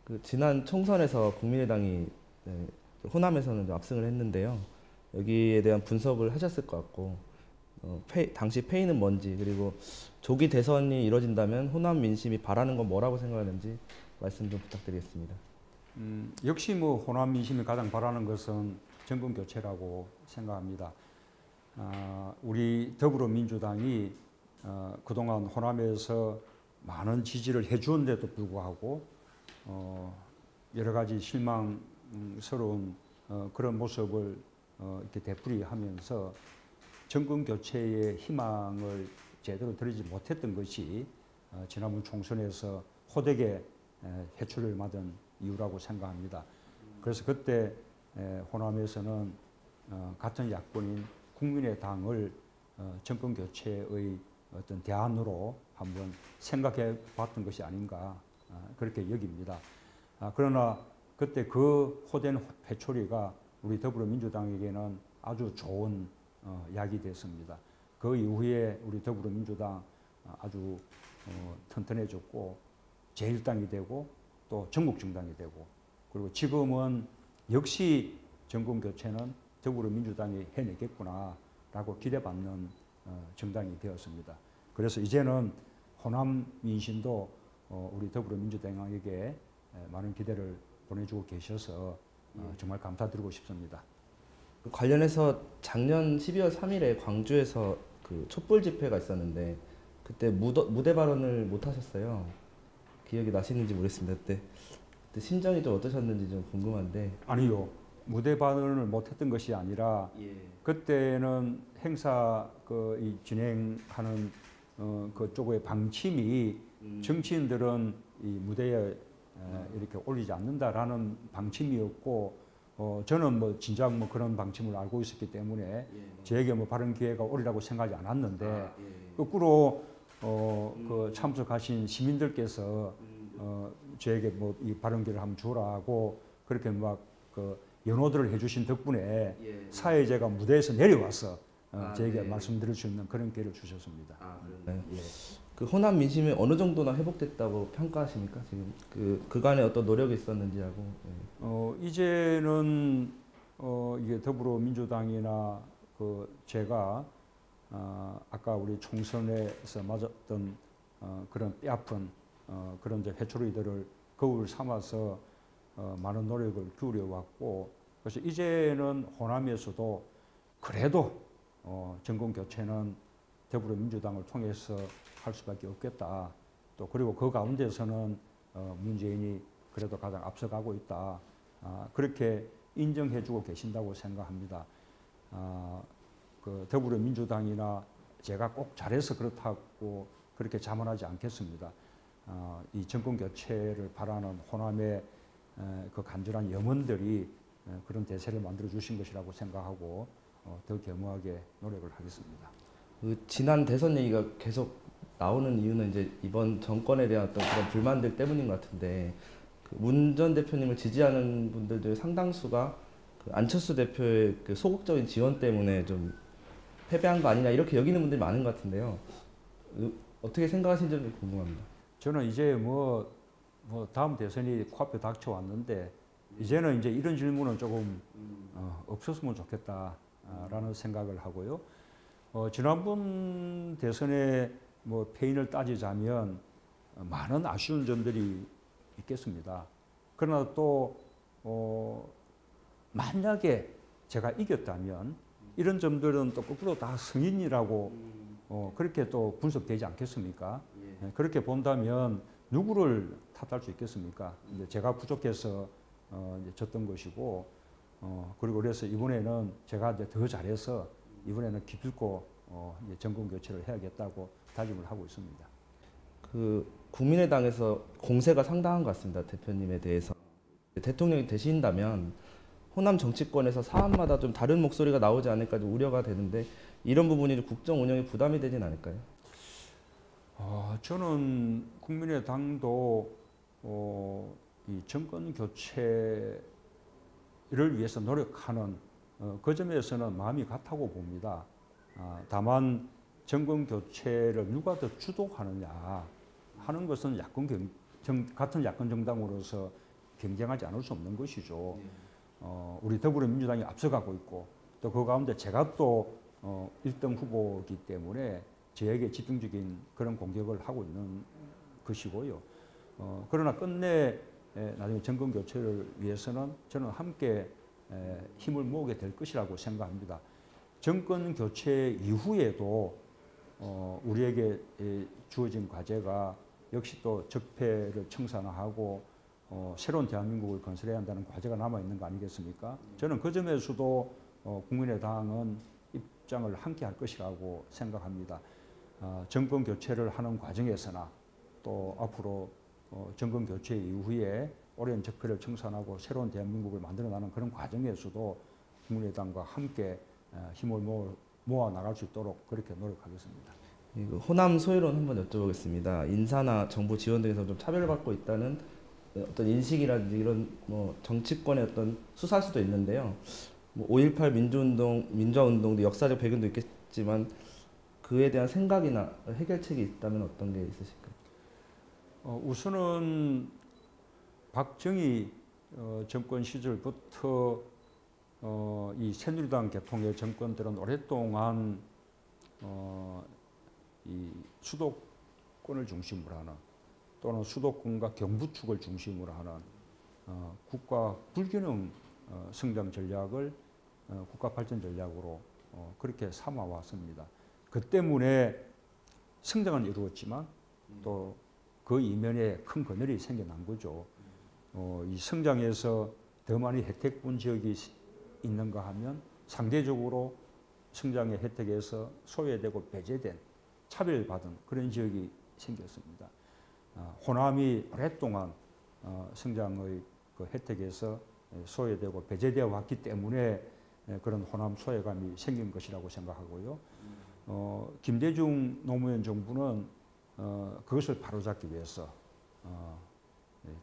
그 지난 총선에서 국민의당이 호남에서는 좀 압승을 했는데요. 여기에 대한 분석을 하셨을 것 같고, 당시 페이는 뭔지, 그리고 조기 대선이 이뤄진다면 호남 민심이 바라는 건 뭐라고 생각하는지 말씀 좀 부탁드리겠습니다. 역시 뭐 호남 민심이 가장 바라는 것은 정권 교체라고 생각합니다. 우리 더불어민주당이 그동안 호남에서 많은 지지를 해주었는데도 불구하고 여러 가지 실망스러운 그런 모습을 이렇게 되풀이하면서 정권 교체의 희망을 제대로 드리지 못했던 것이 지난번 총선에서 호되게 해초를 맞은 이유라고 생각합니다. 그래서 그때 호남에서는 같은 야권인 국민의당을 정권 교체의 어떤 대안으로 한번 생각해 봤던 것이 아닌가 그렇게 여깁니다. 그러나 그때 그 호된 회초리가 우리 더불어민주당에게는 아주 좋은 약이 됐습니다. 그 이후에 우리 더불어민주당 아주 튼튼해졌고 제1당이 되고 또 전국정당이 되고 그리고 지금은 역시 정권 교체는 더불어민주당이 해내겠구나라고 기대받는 정당이 되었습니다. 그래서 이제는 호남 민심도 우리 더불어민주당에게 많은 기대를 보내주고 계셔서 정말 감사드리고 싶습니다. 관련해서 작년 12월 3일에 광주에서 그 촛불 집회가 있었는데 그때 무대 발언을 못 하셨어요. 기억이 나시는지 모르겠습니다. 그때 심정이 좀 어떠셨는지 좀 궁금한데. 아니요. 무대 발언을 못했던 것이 아니라 그때는 행사 진행하는 그쪽의 방침이 정치인들은 이 무대에 이렇게 올리지 않는다라는 방침이었고 저는 뭐 진작 뭐 그런 방침을 알고 있었기 때문에 저에게 뭐 발언 기회가 오리라고 생각하지 않았는데 거꾸로 그 참석하신 시민들께서 저에게 뭐 이 발언 기회를 한번 주라고 그렇게 막 연호들을 해주신 덕분에 사회자가 무대에서 내려와서 저에게 말씀드릴 수 있는 그런 기회를 주셨습니다. 그 호남 민심이 어느 정도나 회복됐다고 평가하십니까? 지금 그간에 어떤 노력이 있었는지하고. 이제는 이게 더불어민주당이나 제가 아까 우리 총선에서 맞았던 그런 뼈아픈 그런 이제 회초리들을 거울 삼아서 많은 노력을 기울여 왔고 그래서 이제는 호남에서도 그래도 정권 교체는 더불어민주당을 통해서 할 수밖에 없겠다. 또 그리고 그 가운데서는 문재인이 그래도 가장 앞서가고 있다. 그렇게 인정해주고 계신다고 생각합니다. 그 더불어민주당이나 제가 꼭 잘해서 그렇다고 그렇게 자만하지 않겠습니다. 이 정권 교체를 바라는 호남의 그 간절한 염원들이 그런 대세를 만들어 주신 것이라고 생각하고 더 겸허하게 노력을 하겠습니다. 그 지난 대선 얘기가 계속 나오는 이유는 이제 이번 정권에 대한 어떤 그런 불만들 때문인 것 같은데 문 전 대표님을 지지하는 분들도 상당수가 그 안철수 대표의 그 소극적인 지원 때문에 좀 패배한 거 아니냐 이렇게 여기는 분들이 많은 것 같은데요. 어떻게 생각하시는지 궁금합니다. 저는 이제 뭐 다음 대선이 코앞에 닥쳐왔는데 이제는 이제 이런 질문은 조금 없었으면 좋겠다라는 생각을 하고요. 지난번 대선에 뭐 패인을 따지자면 많은 아쉬운 점들이 있겠습니다. 그러나 또 만약에 제가 이겼다면 이런 점들은 또 거꾸로 다 승인이라고 그렇게 또 분석되지 않겠습니까? 그렇게 본다면 누구를 탓할 수 있겠습니까? 이제 제가 부족해서 이제 졌던 것이고 그리고 그래서 이번에는 제가 이제 더 잘해서 이번에는 기필코 이제 정권 교체를 해야겠다고 다짐을 하고 있습니다. 그 국민의당에서 공세가 상당한 것 같습니다. 대표님에 대해서. 대통령이 되신다면 호남 정치권에서 사안마다 좀 다른 목소리가 나오지 않을까 좀 우려가 되는데 이런 부분이 국정 운영에 부담이 되진 않을까요? 저는 국민의당도 이 정권 교체를 위해서 노력하는 그 점에서는 마음이 같다고 봅니다. 다만 정권 교체를 누가 더 주도하느냐 하는 것은 같은 야권 정당으로서 경쟁하지 않을 수 없는 것이죠. 우리 더불어민주당이 앞서가고 있고 또 그 가운데 제가 또 1등 후보이기 때문에 저에게 집중적인 그런 공격을 하고 있는 것이고요. 그러나 끝내 나중에 정권 교체를 위해서는 저는 함께 힘을 모으게 될 것이라고 생각합니다. 정권 교체 이후에도 우리에게 주어진 과제가 역시 또 적폐를 청산하고 새로운 대한민국을 건설해야 한다는 과제가 남아 있는 거 아니겠습니까? 저는 그 점에서도 국민의당은 입장을 함께 할 것이라고 생각합니다. 정권 교체를 하는 과정에서나 또 앞으로 정권 교체 이후에 오랜 적폐를 청산하고 새로운 대한민국을 만들어나가는 그런 과정에서도 국민의당과 함께 힘을 모아 나갈 수 있도록 그렇게 노력하겠습니다. 호남 소외론 한번 여쭤보겠습니다. 인사나 정부 지원 등에서 좀 차별받고 있다는 어떤 인식이라든지 이런 뭐 정치권의 어떤 수사일 수도 있는데요. 뭐 5.18 민주화운동도 역사적 배경도 있겠지만 그에 대한 생각이나 해결책이 있다면 어떤 게 있으실까요? 우선은 박정희 정권 시절부터 이 새누리당 계통의 정권들은 오랫동안 이 수도권을 중심으로 하는 또는 수도권과 경부축을 중심으로 하는 국가 불균형 성장 전략을 국가 발전 전략으로 그렇게 삼아 왔습니다. 그 때문에 성장은 이루었지만 또 그 이면에 큰 그늘이 생겨난 거죠. 이 성장에서 더 많이 혜택 본 지역이 있는가 하면 상대적으로 성장의 혜택에서 소외되고 배제된 차별받은 그런 지역이 생겼습니다. 호남이 오랫동안 성장의 그 혜택에서 소외되고 배제되어 왔기 때문에 그런 호남 소외감이 생긴 것이라고 생각하고요. 김대중 노무현 정부는 그것을 바로잡기 위해서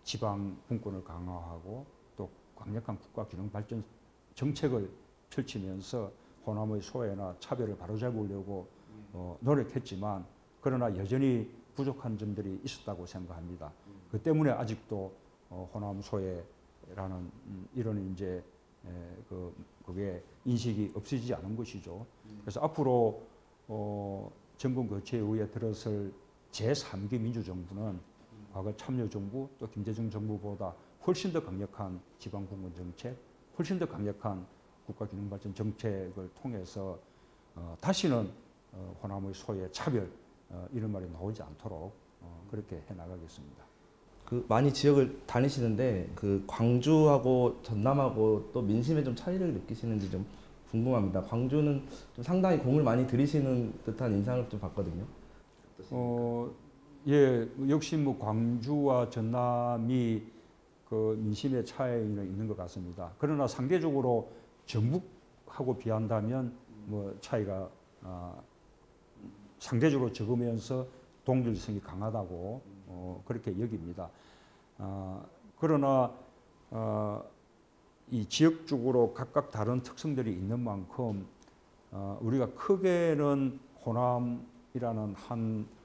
지방 분권을 강화하고 또 강력한 국가 균형 발전 정책을 펼치면서 호남의 소외나 차별을 바로잡으려고 노력했지만 그러나 여전히 부족한 점들이 있었다고 생각합니다. 그 때문에 아직도 호남 소외라는 이런 이제 그게 인식이 없어지지 않은 것이죠. 그래서 앞으로 정권 교체 이후에 들어설 제3기 민주정부는 과거 참여정부 또 김대중 정부보다 훨씬 더 강력한 지방분권 정책, 훨씬 더 강력한 국가균형발전 정책을 통해서 다시는 호남의 소외, 차별 이런 말이 나오지 않도록 그렇게 해나가겠습니다. 많이 지역을 다니시는데 광주하고 전남하고 또 민심에 좀 차이를 느끼시는지 좀 궁금합니다. 광주는 좀 상당히 공을 많이 들이시는 듯한 인상을 좀 받거든요. 예, 역시 뭐 광주와 전남이 그 민심의 차이는 있는 것 같습니다. 그러나 상대적으로 전북하고 비한다면 뭐 차이가 상대적으로 적으면서 동질성이 강하다고 그렇게 여깁니다. 그러나 이 지역적으로 각각 다른 특성들이 있는 만큼 우리가 크게는 호남이라는 한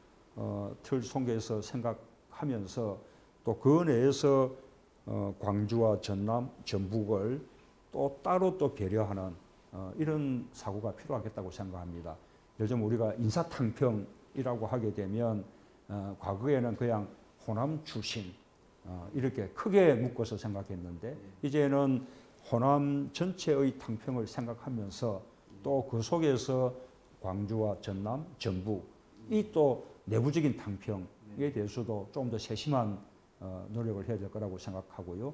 틀 속에서 생각하면서 또 그 내에서 광주와 전남, 전북을 또 따로 또 배려하는 이런 사고가 필요하겠다고 생각합니다. 요즘 우리가 인사탕평이라고 하게 되면 과거에는 그냥 호남 출신 이렇게 크게 묶어서 생각했는데 이제는 호남 전체의 탕평을 생각하면서 또 그 속에서 광주와 전남, 전북이 또 내부적인 탕평에 대해서도 좀 더 세심한 노력을 해야 될 거라고 생각하고요.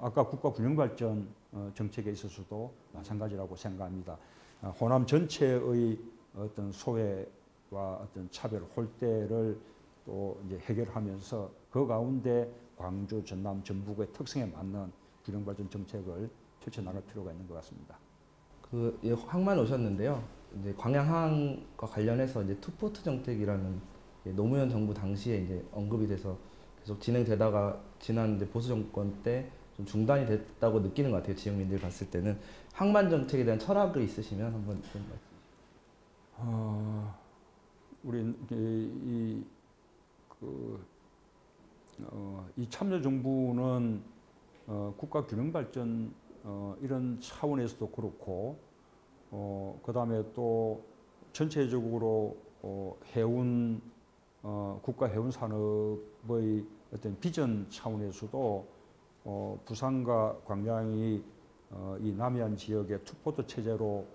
아까 국가균형발전 정책에 있어서도 마찬가지라고 생각합니다. 호남 전체의 어떤 소외와 어떤 차별, 홀대를 또 이제 해결하면서 그 가운데 광주, 전남, 전북의 특성에 맞는 균형발전 정책을 펼쳐나갈 필요가 있는 것 같습니다. 항만 오셨는데요. 이제 광양항과 관련해서 이제 투포트 정책이라는 노무현 정부 당시에 이제 언급이 돼서 계속 진행되다가 지난 이제 보수 정권 때 좀 중단이 됐다고 느끼는 것 같아요. 지역민들 봤을 때는 항만 정책에 대한 철학이 있으시면 한번 좀 말씀. 우리 이 참여정부는 국가 균형 발전 이런 차원에서도 그렇고 그다음에 또 전체적으로 해운 국가 해운 산업의 어떤 비전 차원에서도 부산과 광양이 이 남해안 지역의 투포드 체제로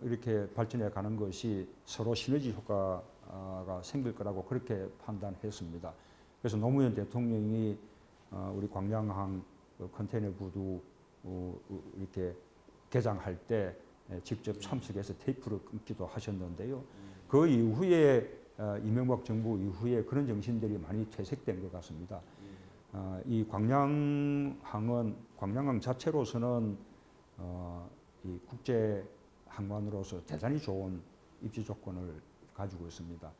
이렇게 발전해 가는 것이 서로 시너지 효과가 생길 거라고 그렇게 판단했습니다. 그래서 노무현 대통령이 우리 광양항 컨테이너 부두 이렇게 개장할 때 직접 참석해서 테이프를 끊기도 하셨는데요. 그 이후에 이명박 정부 이후에 그런 정신들이 많이 퇴색된 것 같습니다. 이 광양항은 광양항 자체로서는 이 국제 항만으로서 대단히 좋은 입지 조건을 가지고 있습니다.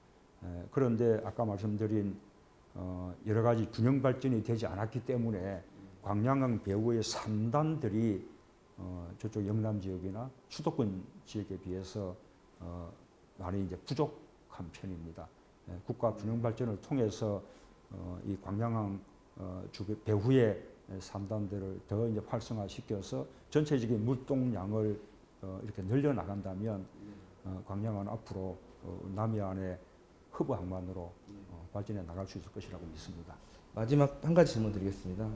그런데 아까 말씀드린 여러 가지 균형 발전이 되지 않았기 때문에 광양항 배후의 산단들이 저쪽 영남 지역이나 수도권 지역에 비해서 많이 이제 부족한 편입니다. 국가 균형 발전을 통해서 이 광양항 주변 배후의 산단들을 더 이제 활성화시켜서 전체적인 물동량을 이렇게 늘려 나간다면 광양은 앞으로 남해안의 허브 항만으로 발전해 나갈 수 있을 것이라고 믿습니다. 마지막 한 가지 질문 드리겠습니다.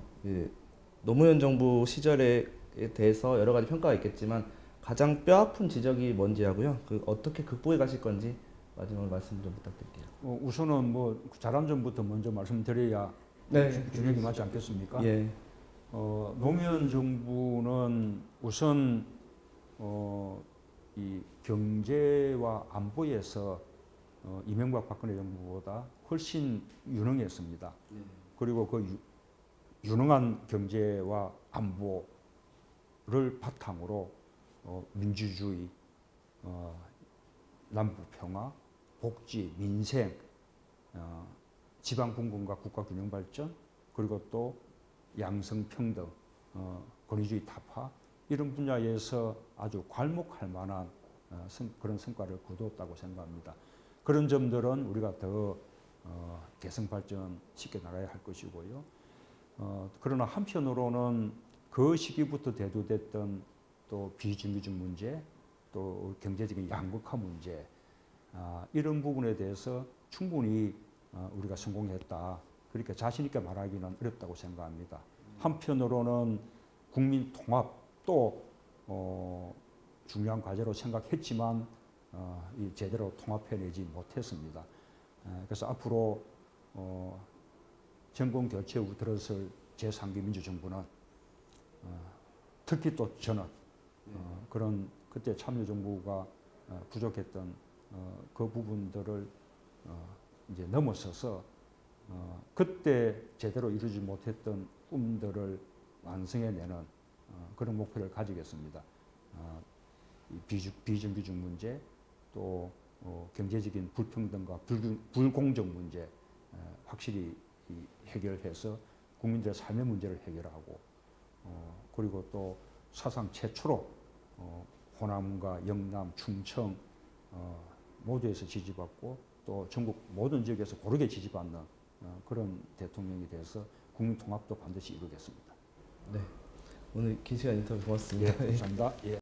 노무현 정부 시절에 대해서 여러 가지 평가가 있겠지만 가장 뼈아픈 지적이 뭔지 하고요. 어떻게 극복해 가실 건지 마지막으로 말씀 좀 부탁드릴게요. 우선은 뭐 잘한 점부터 먼저 말씀드려야 균형이 맞지 않겠습니까? 예. 노무현 정부는 우선 이 경제와 안보에서 이명박 박근혜 정부보다 훨씬 유능했습니다. 그리고 그 유능한 경제와 안보를 바탕으로 민주주의, 남북 평화, 복지, 민생, 지방 분권과 국가 균형 발전, 그리고 또 양성 평등, 권위주의 타파 이런 분야에서 아주 괄목할 만한 그런 성과를 거두었다고 생각합니다. 그런 점들은 우리가 더 개성 발전시켜 나가야 할 것이고요. 그러나 한편으로는 그 시기부터 대두됐던 또 비정규직 문제, 또 경제적인 양극화 문제 이런 부분에 대해서 충분히 우리가 성공했다. 그렇게 자신 있게 말하기는 어렵다고 생각합니다. 한편으로는 국민 통합도 중요한 과제로 생각했지만 제대로 통합해내지 못했습니다. 그래서 앞으로 정권 교체 후 들어설 제3기 민주정부는 특히 또 저는 그런 그때 참여정부가 부족했던 그 부분들을 이제 넘어서서 그때 제대로 이루지 못했던 꿈들을 완성해내는 그런 목표를 가지겠습니다. 비정규직 문제, 또 경제적인 불평등과 불공정 문제 확실히 해결해서 국민들의 삶의 문제를 해결하고 그리고 또 사상 최초로 호남과 영남, 충청 모두에서 지지받고 또 전국 모든 지역에서 고르게 지지받는 그런 대통령이 돼서 국민 통합도 반드시 이루겠습니다. 네, 오늘 긴 시간 인터뷰 고맙습니다. 감사합니다. 예.